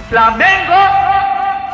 Flamengo!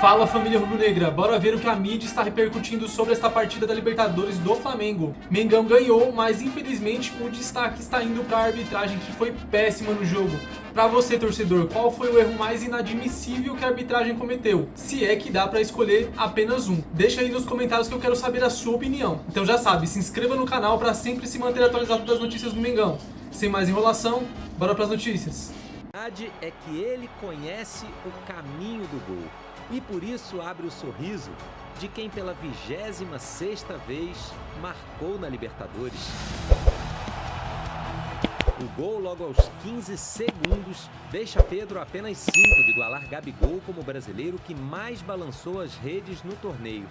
Fala, família rubro-negra, bora ver o que a mídia está repercutindo sobre esta partida da Libertadores do Flamengo. Mengão ganhou, mas infelizmente o destaque está indo para a arbitragem, que foi péssima no jogo. Para você, torcedor, qual foi o erro mais inadmissível que a arbitragem cometeu? Se é que dá para escolher apenas um. Deixa aí nos comentários que eu quero saber a sua opinião. Então já sabe, se inscreva no canal para sempre se manter atualizado das notícias do Mengão. Sem mais enrolação, bora para as notícias. A verdade é que ele conhece o caminho do gol. E por isso abre o sorriso de quem pela 26ª vez marcou na Libertadores. O gol logo aos 15 segundos deixa Pedro a apenas 5 de igualar Gabigol como o brasileiro que mais balançou as redes no torneio.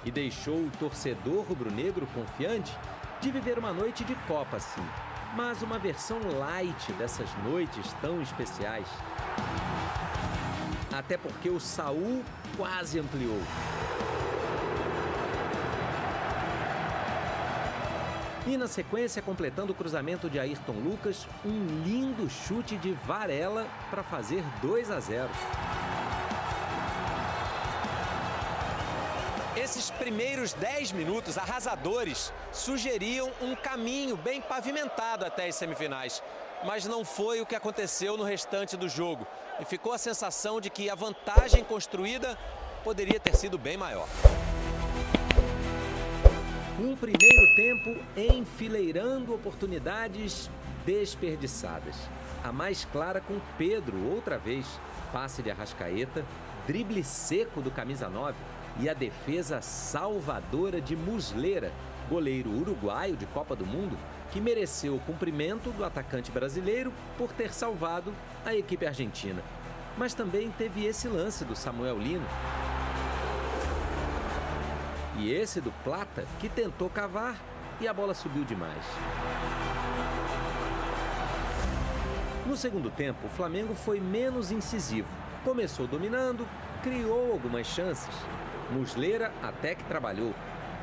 E deixou o torcedor rubro-negro confiante de viver uma noite de Copa, sim, mas uma versão light dessas noites tão especiais. Até porque o Saul quase ampliou. E na sequência, completando o cruzamento de Ayrton Lucas, um lindo chute de Varela para fazer 2-0. Esses primeiros 10 minutos arrasadores sugeriam um caminho bem pavimentado até as semifinais. Mas não foi o que aconteceu no restante do jogo. E ficou a sensação de que a vantagem construída poderia ter sido bem maior. Um primeiro tempo enfileirando oportunidades desperdiçadas. A mais clara com Pedro, outra vez. Passe de Arrascaeta, drible seco do camisa 9 e a defesa salvadora de Muslera, goleiro uruguaio de Copa do Mundo, que mereceu o cumprimento do atacante brasileiro por ter salvado a equipe argentina. Mas também teve esse lance do Samuel Lino. E esse do Plata, que tentou cavar e a bola subiu demais. No segundo tempo, o Flamengo foi menos incisivo. Começou dominando, criou algumas chances. Muslera até que trabalhou,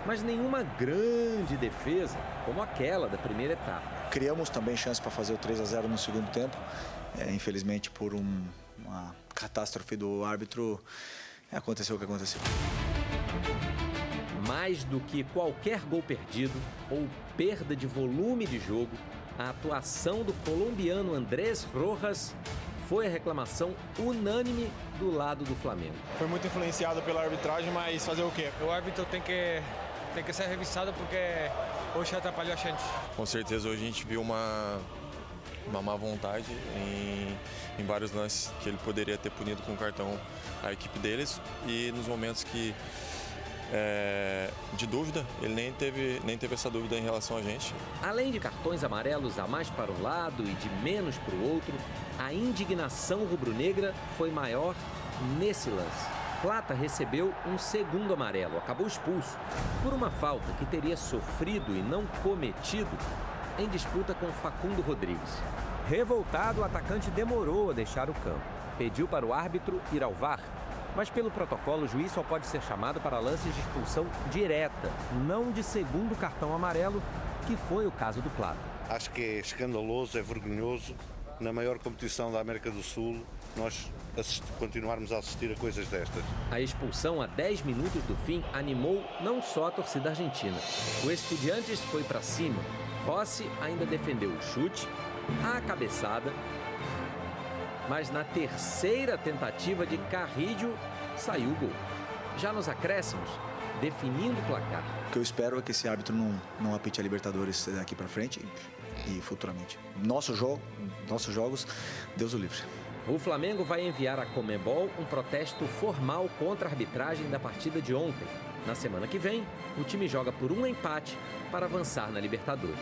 mas nenhuma grande defesa como aquela da primeira etapa. Criamos também chance para fazer o 3-0 no segundo tempo. Infelizmente, por uma catástrofe do árbitro, aconteceu o que aconteceu. Mais do que qualquer gol perdido ou perda de volume de jogo, a atuação do colombiano Andrés Rojas foi a reclamação unânime do lado do Flamengo. Foi muito influenciado pela arbitragem, mas fazer o quê? O árbitro tem que ser revisado porque hoje atrapalhou a gente. Com certeza hoje a gente viu uma má vontade em vários lances que ele poderia ter punido com o cartão a equipe deles e nos momentos que de dúvida, ele nem teve essa dúvida em relação a gente. Além de cartões amarelos a mais para um lado e de menos para o outro, a indignação rubro-negra foi maior nesse lance. Plata recebeu um segundo amarelo, acabou expulso, por uma falta que teria sofrido e não cometido em disputa com Facundo Rodrigues. Revoltado, o atacante demorou a deixar o campo. Pediu para o árbitro ir ao VAR, mas pelo protocolo o juiz só pode ser chamado para lances de expulsão direta, não de segundo cartão amarelo, que foi o caso do Plata. Acho que é escandaloso, é vergonhoso. Na maior competição da América do Sul, nós continuarmos a assistir a coisas destas. A expulsão a 10 minutos do fim animou não só a torcida argentina. O Estudiantes foi para cima. Rossi ainda defendeu o chute, a cabeçada, mas na terceira tentativa de Carrillo saiu o gol. Já nos acréscimos, definindo o placar. O que eu espero é que esse árbitro não apite a Libertadores daqui para frente e futuramente. Nossos jogos, Deus o livre. O Flamengo vai enviar à Conmebol um protesto formal contra a arbitragem da partida de ontem. Na semana que vem, o time joga por um empate para avançar na Libertadores.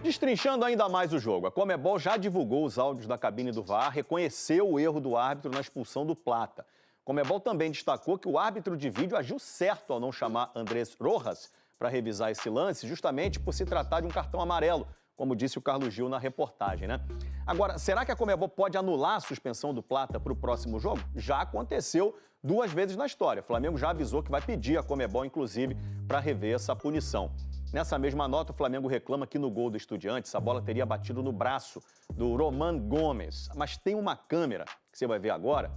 Destrinchando ainda mais o jogo, a Conmebol já divulgou os áudios da cabine do VAR, reconheceu o erro do árbitro na expulsão do Plata. A Conmebol também destacou que o árbitro de vídeo agiu certo ao não chamar Andrés Rojas para revisar esse lance, justamente por se tratar de um cartão amarelo, como disse o Carlos Gil na reportagem, né? Agora, será que a Conmebol pode anular a suspensão do Plata para o próximo jogo? Já aconteceu 2 vezes na história. O Flamengo já avisou que vai pedir a Conmebol, inclusive, para rever essa punição. Nessa mesma nota, o Flamengo reclama que no gol do Estudiantes a bola teria batido no braço do Roman Gomes. Mas tem uma câmera, que você vai ver agora,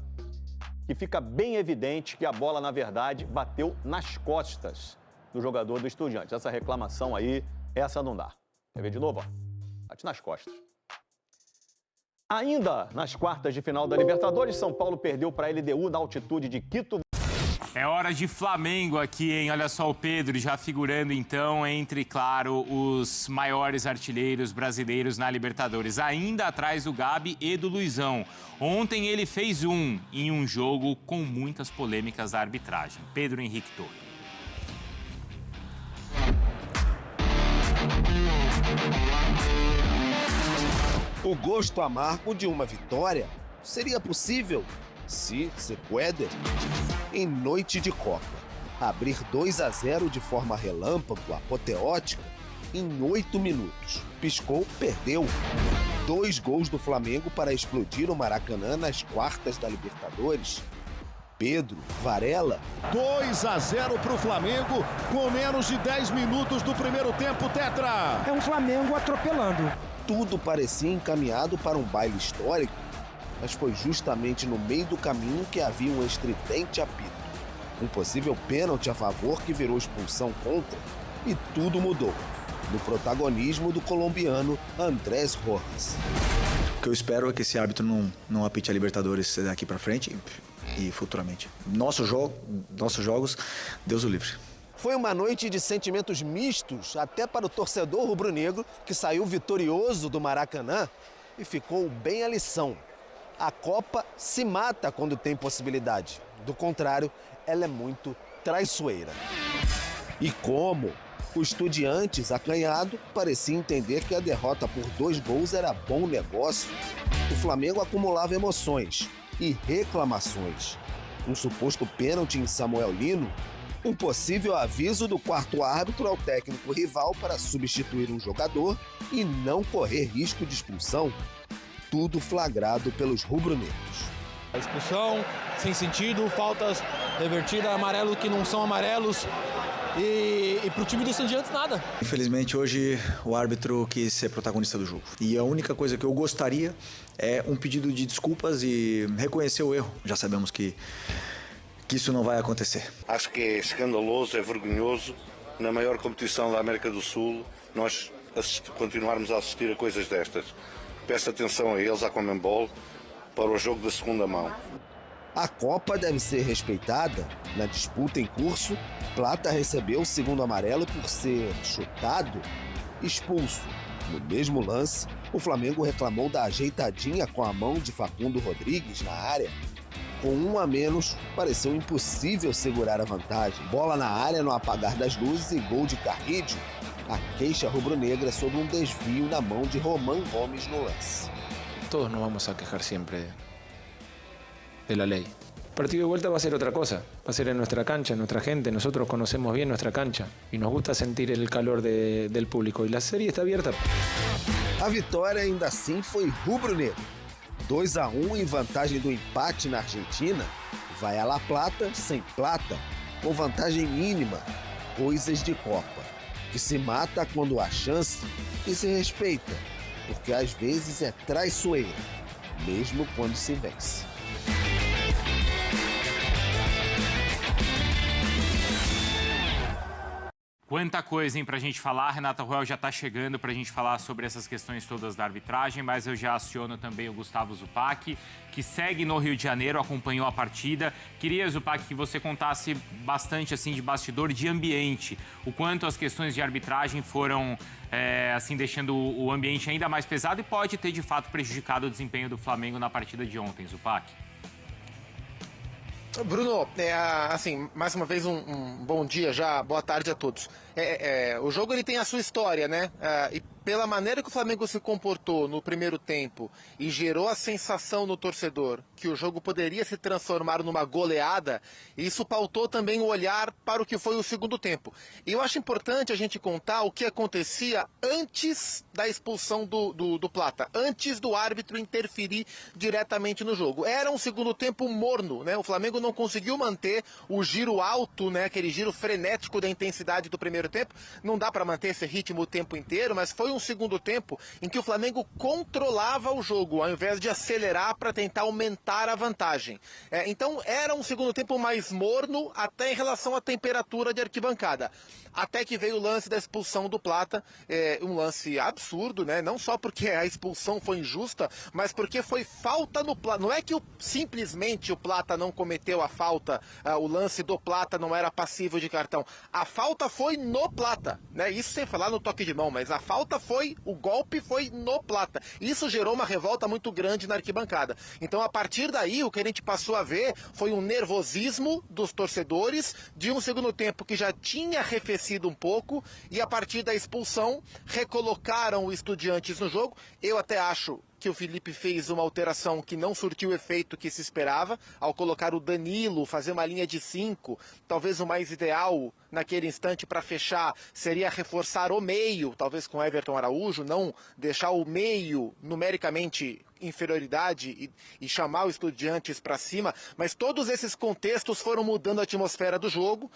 que fica bem evidente que a bola, na verdade, bateu nas costas do jogador do Estudiantes. Essa reclamação aí, essa não dá. Quer ver de novo? Ó. Bate nas costas. Ainda nas quartas de final da Libertadores, São Paulo perdeu para a LDU na altitude de Quito. É hora de Flamengo aqui, hein? Olha só o Pedro já figurando, então, entre, claro, os maiores artilheiros brasileiros na Libertadores. Ainda atrás do Gabi e do Luizão. Ontem ele fez em um jogo com muitas polêmicas da arbitragem. Pedro Henrique Torres. O gosto amargo de uma vitória seria possível se puder, em noite de Copa, abrir 2-0 de forma relâmpago, apoteótica, em 8 minutos. Piscou, perdeu. 2 gols do Flamengo para explodir o Maracanã nas quartas da Libertadores. Pedro, Varela. 2-0 para o Flamengo, com menos de 10 minutos do primeiro tempo, Tetra. É um Flamengo atropelando. Tudo parecia encaminhado para um baile histórico, mas foi justamente no meio do caminho que havia um estridente apito. Um possível pênalti a favor que virou expulsão contra, e tudo mudou. No protagonismo do colombiano Andrés Rojas. O que eu espero é que esse árbitro não apite a Libertadores daqui para frente e futuramente. Nossos jogos, Deus o livre. Foi uma noite de sentimentos mistos até para o torcedor rubro-negro, que saiu vitorioso do Maracanã e ficou bem a lição. A Copa se mata quando tem possibilidade. Do contrário, ela é muito traiçoeira. E como? O Estudiantes, acanhado, parecia entender que a derrota por 2 gols era bom negócio. O Flamengo acumulava emoções e reclamações. Um suposto pênalti em Samuel Lino, um possível aviso do quarto árbitro ao técnico rival para substituir um jogador e não correr risco de expulsão. Tudo flagrado pelos rubro-negros. A expulsão, sem sentido, faltas revertidas, amarelo que não são amarelos. E pro time do Estudiantes, nada. Infelizmente, hoje o árbitro quis ser protagonista do jogo. E a única coisa que eu gostaria é um pedido de desculpas e reconhecer o erro. Já sabemos que isso não vai acontecer. Acho que é escandaloso, é vergonhoso. Na maior competição da América do Sul, nós continuarmos a assistir a coisas destas. Peço atenção a eles, à Conmebol, para o jogo da segunda mão. A Copa deve ser respeitada. Na disputa em curso, Plata recebeu o segundo amarelo por ser chutado, expulso. No mesmo lance, o Flamengo reclamou da ajeitadinha com a mão de Facundo Rodrigues na área. Com 1 a menos, pareceu impossível segurar a vantagem. Bola na área no apagar das luzes e gol de Carrídio. A queixa rubro-negra sobre um desvio na mão de Roman Gomes no lance. Todos nos vamos a quejar siempre de la ley. El partido de vuelta va a ser otra cosa, va a ser en nuestra cancha, en nuestra gente. Nosotros conocemos bien nuestra cancha y nos gusta sentir el calor del público. Y la serie está abierta. A vitória ainda assim foi rubro-negra. 2-1 em vantagem do empate na Argentina. Vai a La Plata sem plata, com vantagem mínima. Coisas de Copa, que se mata quando há chance e se respeita, porque às vezes é traiçoeira, mesmo quando se vence. Quanta coisa, hein, pra gente falar. Renata Ruel já tá chegando pra gente falar sobre essas questões todas da arbitragem, mas eu já aciono também o Gustavo Zupac, que segue no Rio de Janeiro, acompanhou a partida. Queria, Zupac, que você contasse bastante, assim, de bastidor, de ambiente, o quanto as questões de arbitragem foram, assim, deixando o ambiente ainda mais pesado e pode ter, de fato, prejudicado o desempenho do Flamengo na partida de ontem, Zupac. Bruno, assim, mais uma vez um bom dia já, boa tarde a todos. O jogo ele tem a sua história, né? E pela maneira que o Flamengo se comportou no primeiro tempo e gerou a sensação no torcedor que o jogo poderia se transformar numa goleada, isso pautou também o olhar para o que foi o segundo tempo. E eu acho importante a gente contar o que acontecia antes da expulsão do Plata, antes do árbitro interferir diretamente no jogo. Era um segundo tempo morno, né? O Flamengo não conseguiu manter o giro alto, né? Aquele giro frenético da intensidade do primeiro tempo. Não dá para manter esse ritmo o tempo inteiro, mas foi um segundo tempo em que o Flamengo controlava o jogo, ao invés de acelerar para tentar aumentar a vantagem. Então era um segundo tempo mais morno, até em relação à temperatura de arquibancada. Até que veio o lance da expulsão do Plata, um lance absurdo, né? Não só porque a expulsão foi injusta, mas porque foi falta no Plata. Não é que simplesmente o Plata não cometeu a falta, o lance do Plata não era passível de cartão. A falta foi no Plata, né? Isso sem falar no toque de mão, mas a falta foi, o golpe foi no Plata. Isso gerou uma revolta muito grande na arquibancada. Então, a partir daí, o que a gente passou a ver foi um nervosismo dos torcedores de um segundo tempo que já tinha arrefecido um pouco, e a partir da expulsão recolocaram o Estudiantes no jogo. Eu até acho que o Felipe fez uma alteração que não surtiu o efeito que se esperava, ao colocar o Danilo, fazer uma linha de 5, talvez o mais ideal naquele instante para fechar seria reforçar o meio, talvez com Everton Araújo, não deixar o meio numericamente inferioridade e chamar o Estudiantes para cima, mas todos esses contextos foram mudando a atmosfera do jogo,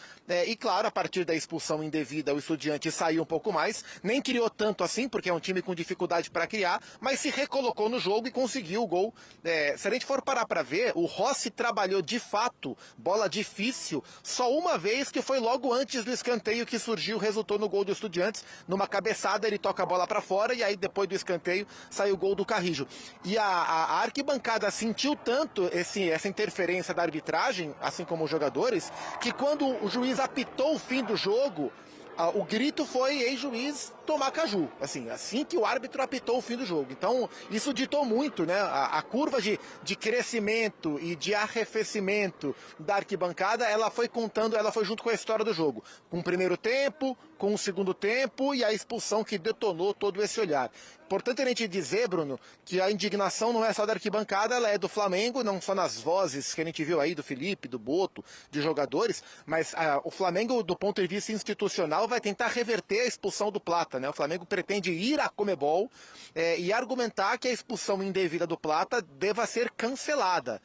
e claro, a partir da expulsão indevida o Estudiantes saiu um pouco mais, nem criou tanto assim, porque é um time com dificuldade para criar, mas se recolocou no jogo e conseguiu o gol. Se a gente for parar para ver, o Rossi trabalhou de fato, bola difícil, só uma vez, que foi logo antes do escanteio que surgiu, resultou no gol do Estudiantes, numa cabeçada ele toca a bola para fora, e aí depois do escanteio sai o gol do Carrijo. E a arquibancada sentiu tanto essa interferência da arbitragem, assim como os jogadores, que quando o juiz apitou o fim do jogo, o grito foi: ex-juiz, tomar caju. Assim que o árbitro apitou o fim do jogo. Então, isso ditou muito, né? A curva de crescimento e de arrefecimento da arquibancada, ela foi junto com a história do jogo. Com o primeiro tempo, com o segundo tempo e a expulsão que detonou todo esse olhar. Importante a gente dizer, Bruno, que a indignação não é só da arquibancada, ela é do Flamengo, não só nas vozes que a gente viu aí do Felipe, do Boto, de jogadores, mas o Flamengo, do ponto de vista institucional, vai tentar reverter a expulsão do Plata, né? O Flamengo pretende ir à Conmebol e argumentar que a expulsão indevida do Plata deva ser cancelada.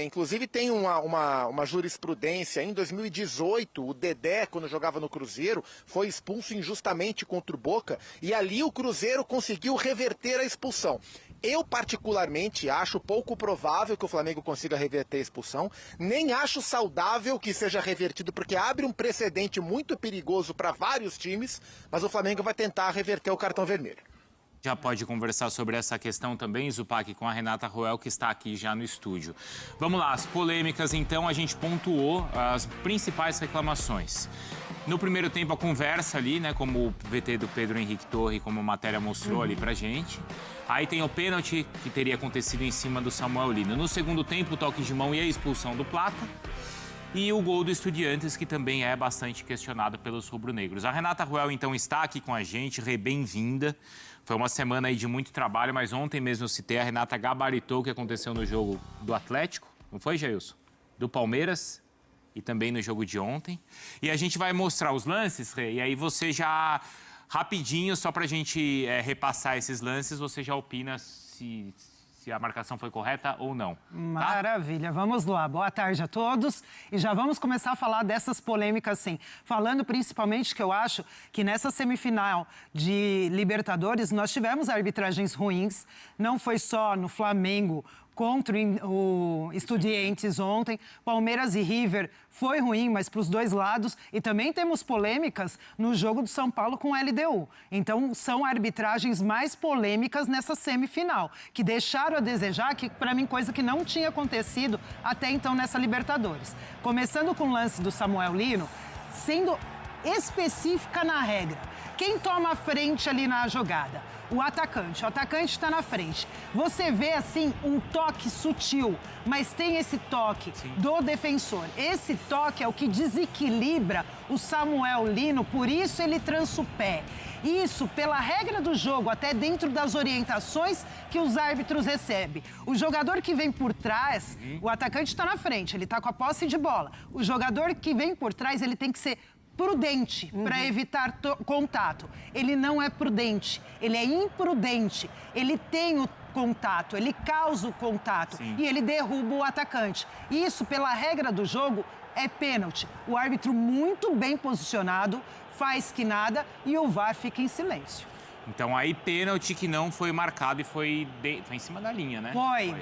Inclusive tem uma jurisprudência. Em 2018, o Dedé, quando jogava no Cruzeiro, foi expulso injustamente contra o Boca, e ali o Cruzeiro conseguiu reverter a expulsão. Eu, particularmente, acho pouco provável que o Flamengo consiga reverter a expulsão, nem acho saudável que seja revertido, porque abre um precedente muito perigoso para vários times, mas o Flamengo vai tentar reverter o cartão vermelho. Já pode conversar sobre essa questão também, Zupac, com a Renata Roel, que está aqui já no estúdio. Vamos lá, as polêmicas, então, a gente pontuou as principais reclamações. No primeiro tempo, a conversa ali, né, como o VT do Pedro Henrique Torre, como a matéria mostrou ali pra gente. Aí tem o pênalti que teria acontecido em cima do Samuel Lino. No segundo tempo, o toque de mão e a expulsão do Plata. E o gol do Estudiantes, que também é bastante questionado pelos rubro-negros. A Renata Roel, então, está aqui com a gente, bem-vinda. Foi uma semana aí de muito trabalho, mas ontem mesmo eu citei, a Renata gabaritou o que aconteceu no jogo do Atlético, não foi, Jailson? Do Palmeiras e também no jogo de ontem. E a gente vai mostrar os lances, Rê, e aí você já, rapidinho, só pra gente repassar esses lances, você já opina se a marcação foi correta ou não. Maravilha, vamos lá. Boa tarde a todos. E já vamos começar a falar dessas polêmicas, sim. Falando principalmente que eu acho que nessa semifinal de Libertadores nós tivemos arbitragens ruins. Não foi só no Flamengo contra o Estudiantes ontem. Palmeiras e River foi ruim, mas para os dois lados. E também temos polêmicas no jogo do São Paulo com o LDU. Então, são arbitragens mais polêmicas nessa semifinal, que deixaram a desejar, que para mim, coisa que não tinha acontecido até então nessa Libertadores. Começando com o lance do Samuel Lino, sendo específica na regra. Quem toma a frente ali na jogada? o atacante. O atacante está na frente. Você vê, assim, um toque sutil, mas tem esse toque do defensor. Esse toque é o que desequilibra o Samuel Lino, por isso ele trança o pé. Isso, pela regra do jogo, até dentro das orientações que os árbitros recebem. O jogador que vem por trás, o atacante está na frente, ele está com a posse de bola. O jogador que vem por trás, ele tem que ser prudente para evitar contato. Ele não é prudente, ele é imprudente. Ele tem o contato, ele causa o contato e ele derruba o atacante. Isso, pela regra do jogo, é pênalti. O árbitro muito bem posicionado, faz que nada e o VAR fica em silêncio. Então aí pênalti que não foi marcado e foi em cima da linha, né? Foi.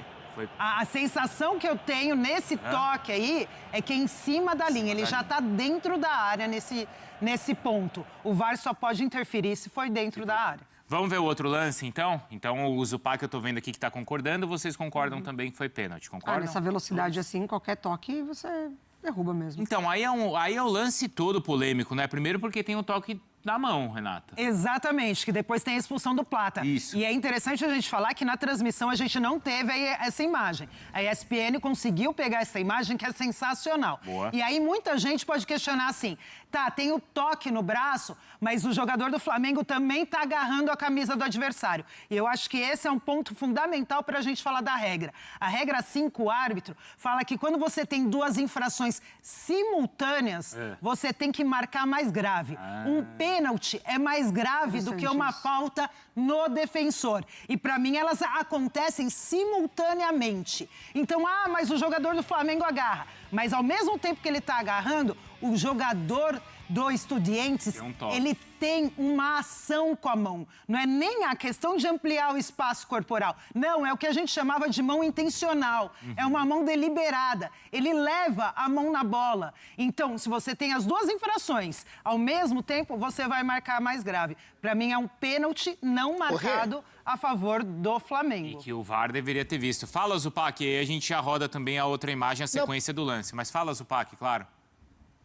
A sensação que eu tenho nesse toque aí é que é em cima da linha. Ele já está dentro da área nesse ponto. O VAR só pode interferir se for dentro da área. Vamos ver o outro lance, então? Então, o Zupac, eu tô vendo aqui que tá concordando. Vocês concordam também que foi pênalti, concordam? Nessa velocidade assim, qualquer toque, você derruba mesmo. Então, aí é o lance todo polêmico, né? Primeiro porque tem o toque da mão, Renata. Exatamente, que depois tem a expulsão do Plata. Isso. E é interessante a gente falar que na transmissão a gente não teve essa imagem. A ESPN conseguiu pegar essa imagem que é sensacional. Boa. E aí muita gente pode questionar assim, tá, tem o toque no braço, mas o jogador do Flamengo também tá agarrando a camisa do adversário. E eu acho que esse é um ponto fundamental para a gente falar da regra. A regra 5, o árbitro, fala que quando você tem duas infrações simultâneas, você tem que marcar mais grave. Um pênalti é mais grave do que uma falta no defensor. E para mim elas acontecem simultaneamente. Então, mas o jogador do Flamengo agarra. Mas ao mesmo tempo que ele está agarrando, o jogador do Estudiantes, ele tem uma ação com a mão. Não é nem a questão de ampliar o espaço corporal. Não, é o que a gente chamava de mão intencional. É uma mão deliberada. Ele leva a mão na bola. Então, se você tem as duas infrações ao mesmo tempo, você vai marcar mais grave. Para mim, é um pênalti não marcado a favor do Flamengo. E que o VAR deveria ter visto. Fala, Zupac, aí a gente já roda também a outra imagem, a sequência do lance. Mas fala, Zupac, claro.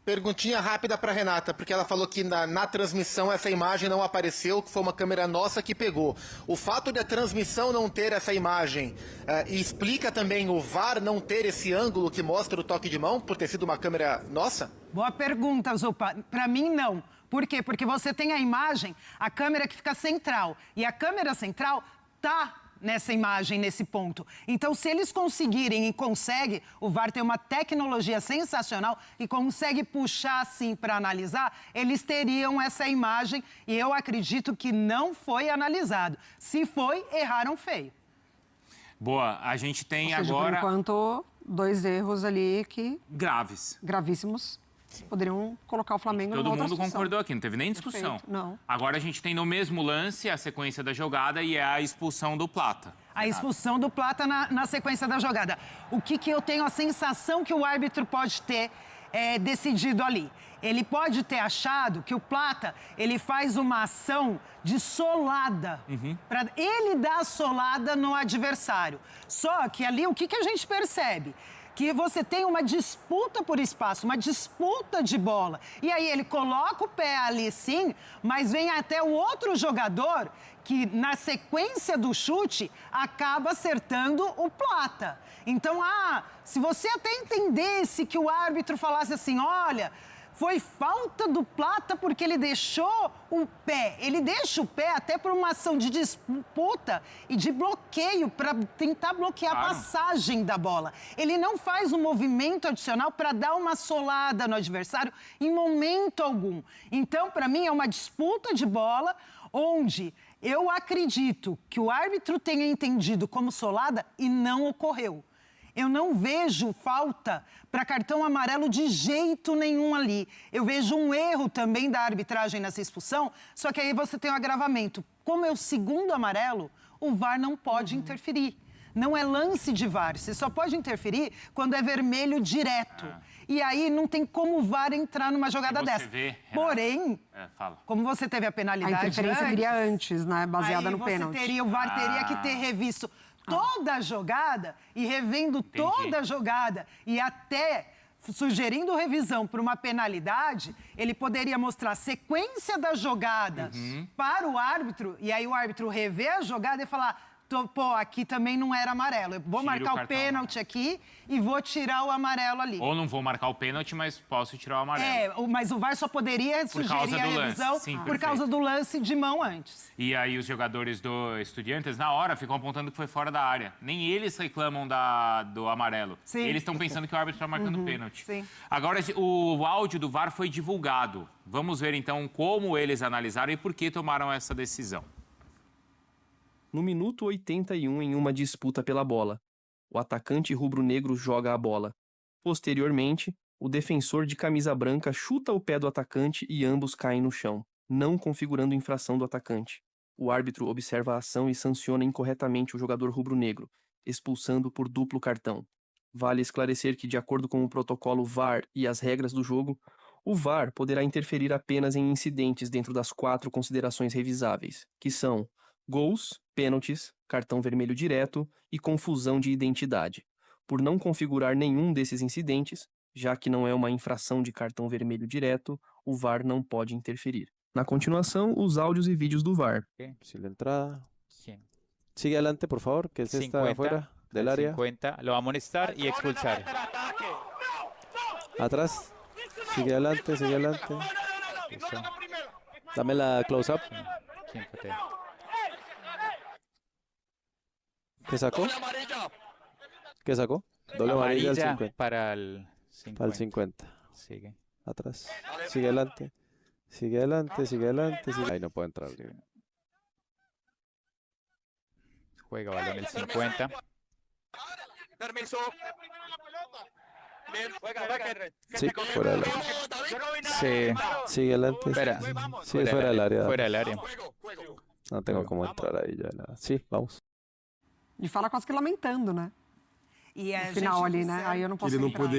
Perguntinha rápida para Renata, porque ela falou que na transmissão essa imagem não apareceu, que foi uma câmera nossa que pegou. O fato de a transmissão não ter essa imagem explica também o VAR não ter esse ângulo que mostra o toque de mão, por ter sido uma câmera nossa? Boa pergunta, Zupa. Para mim, não. Por quê? Porque você tem a imagem, a câmera que fica central. E a câmera central tá nessa imagem, nesse ponto. Então, se eles conseguirem e conseguem, o VAR tem uma tecnologia sensacional e consegue puxar assim para analisar, eles teriam essa imagem e eu acredito que não foi analisado. Se foi, erraram feio. Boa, a gente tem Ou seja, agora... por enquanto, 2 erros ali que... Gravíssimos. Poderiam colocar o Flamengo numa outra situação. Todo mundo concordou aqui, não teve nem discussão. Perfeito, não. Agora a gente tem no mesmo lance a sequência da jogada e é a expulsão do Plata. A expulsão do Plata na sequência da jogada. O que eu tenho a sensação que o árbitro pode ter decidido ali? Ele pode ter achado que o Plata, ele faz uma ação de solada. Para ele dar a solada no adversário. Só que ali, o que a gente percebe? Que você tem uma disputa por espaço, uma disputa de bola. E aí ele coloca o pé ali sim, mas vem até o outro jogador que na sequência do chute acaba acertando o Plata. Então, se você até entendesse que o árbitro falasse assim, olha... Foi falta do Plata porque ele deixou o pé. Ele deixa o pé até por uma ação de disputa e de bloqueio para tentar bloquear a passagem da bola. Ele não faz um movimento adicional para dar uma solada no adversário em momento algum. Então, para mim, é uma disputa de bola onde eu acredito que o árbitro tenha entendido como solada e não ocorreu. Eu não vejo falta para cartão amarelo de jeito nenhum ali. Eu vejo um erro também da arbitragem nessa expulsão, só que aí você tem um agravamento. Como é o segundo amarelo, o VAR não pode interferir. Não é lance de VAR, você só pode interferir quando é vermelho direto. E aí não tem como o VAR entrar numa jogada dessa. Porém, como você teve a penalidade a interferência viria antes, né? Baseada no pênalti. O VAR teria que ter revisto toda a jogada e revendo toda a jogada e até sugerindo revisão por uma penalidade, ele poderia mostrar a sequência da jogada para o árbitro, e aí o árbitro rever a jogada e falar... Pô, aqui também não era amarelo. Eu vou marcar o pênalti aqui e vou tirar o amarelo ali. Ou não vou marcar o pênalti, mas posso tirar o amarelo. Mas o VAR só poderia sugerir a revisão por causa do lance de mão antes. E aí os jogadores do Estudiantes, na hora, ficam apontando que foi fora da área. Nem eles reclamam do amarelo. Sim. Eles estão pensando que o árbitro está marcando pênalti. Sim. Agora, o áudio do VAR foi divulgado. Vamos ver, então, como eles analisaram e por que tomaram essa decisão. No minuto 81, em uma disputa pela bola, o atacante rubro-negro joga a bola. Posteriormente, o defensor de camisa branca chuta o pé do atacante e ambos caem no chão, não configurando infração do atacante. O árbitro observa a ação e sanciona incorretamente o jogador rubro-negro, expulsando por duplo cartão. Vale esclarecer que, de acordo com o protocolo VAR e as regras do jogo, o VAR poderá interferir apenas em incidentes dentro das 4 considerações revisáveis, que são gols, pênaltis, cartão vermelho direto e confusão de identidade. Por não configurar nenhum desses incidentes, já que não é uma infração de cartão vermelho direto, o VAR não pode interferir. Na continuação, os áudios e vídeos do VAR. Si la entrada. Sigue adelante, por favor, que él está afuera del área. 50, lo va a amonestar y expulsar. Atrás. Sigue adelante, sigue adelante. Dame la close-up. ¿Qué sacó? ¿Qué sacó? Doble amarilla al 50. Para el 50. Para el 50. Sigue. Atrás. Sigue adelante. Sigue adelante, sigue adelante. Sigue... Ahí no puede entrar. Juega balón el 50. Permiso. Sí, fuera del área. Sí. Sigue adelante. Espera. Sí, fuera del área. Fuera del área. No tengo cómo entrar ahí ya. Nada. Sí, vamos. E fala quase que lamentando, né? E no final ali, né? Aí eu não posso entrar.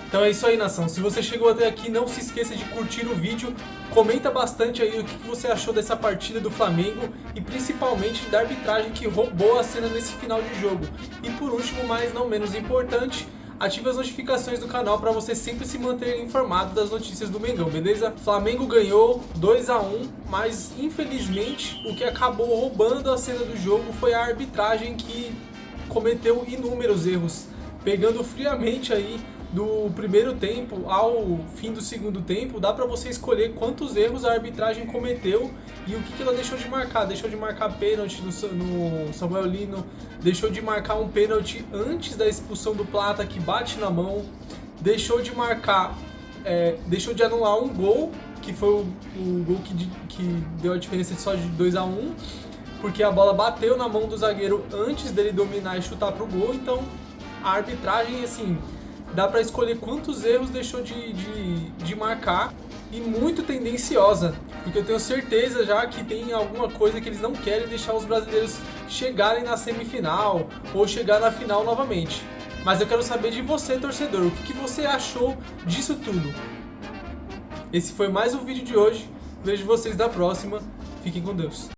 Então é isso aí, nação. Se você chegou até aqui, não se esqueça de curtir o vídeo. Comenta bastante aí o que você achou dessa partida do Flamengo e principalmente da arbitragem que roubou a cena nesse final de jogo. E por último, mas não menos importante, ative as notificações do canal para você sempre se manter informado das notícias do Mengão, beleza? Flamengo ganhou 2-1, mas infelizmente o que acabou roubando a cena do jogo foi a arbitragem que cometeu inúmeros erros, pegando friamente aí do primeiro tempo ao fim do segundo tempo. Dá para você escolher quantos erros a arbitragem cometeu e o que ela deixou de marcar. Deixou de marcar pênalti no Samuel Lino, deixou de marcar um pênalti antes da expulsão do Plata que bate na mão, deixou de marcar, deixou de anular um gol, que foi o gol que deu a diferença só de 2-1, porque a bola bateu na mão do zagueiro antes dele dominar e chutar pro gol. Então a arbitragem, assim, dá para escolher quantos erros deixou de marcar, e muito tendenciosa, porque eu tenho certeza já que tem alguma coisa que eles não querem deixar os brasileiros chegarem na semifinal ou chegar na final novamente. Mas eu quero saber de você, torcedor, o que você achou disso tudo. Esse foi mais um vídeo de hoje, vejo vocês na próxima, fiquem com Deus.